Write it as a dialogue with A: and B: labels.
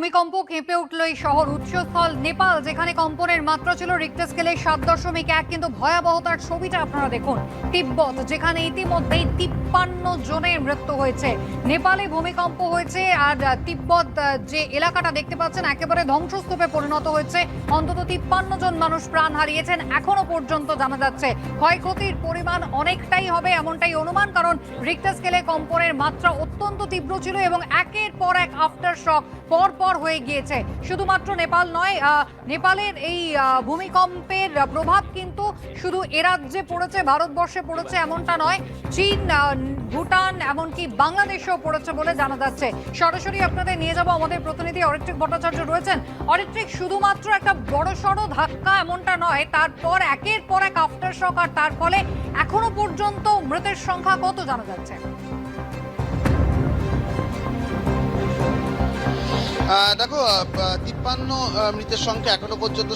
A: ভূমিকম্প কেঁপে উঠল এই শহর। উৎসস্থল নেপাল, যেখানে কম্পনের মাত্রা ছিল রিক্টার স্কেলে 7.1। কিন্তু ভয়াবহতার ছবিটা আপনারা দেখুন। তিব্বত, যেখানে ইতিমধ্যেই 53 জনের মৃত্যু হয়েছে। নেপালে ভূমিকম্প হয়েছে, আর তিব্বত যে এলাকাটা দেখতে পাচ্ছেন একেবারে ধ্বংসস্তূপে পরিণত হয়েছে। অন্তত 53 জন মানুষ প্রাণ হারিয়েছেন এখনো পর্যন্ত জানা যাচ্ছে। ক্ষয়ক্ষতির পরিমাণ অনেকটাই হবে এমনটাই অনুমান, কারণ রিক্টার স্কেলে কম্পনের মাত্রা অত্যন্ত তীব্র ছিল এবং একের পর এক আফটার শক পর হয়ে গিয়েছে। শুধুমাত্র নেপাল নয়, নেপালের এই ভূমিকম্পের প্রভাব কিন্তু শুধু এ রাজ্যে পড়েছে, ভারতবর্ষে পড়েছে এমনটা নয়। চীন, ভুটান, এমনকি বাংলাদেশেও পড়েছে বলে জানা যাচ্ছে। সরাসরি আপনাদের নিয়ে যাব, আমাদের প্রতিনিধি অরিত্রিক ভট্টাচার্য রয়েছেন। অরিত্রিক, শুধুমাত্র একটা বড়সড় ধাক্কা এমনটা নয়, তারপর একের পর এক আফটার শক, আর তার ফলে এখনো পর্যন্ত মৃতের সংখ্যা কত জানা যাচ্ছে?
B: দেখো, 53 মৃতের সংখ্যা এখনো পর্যন্ত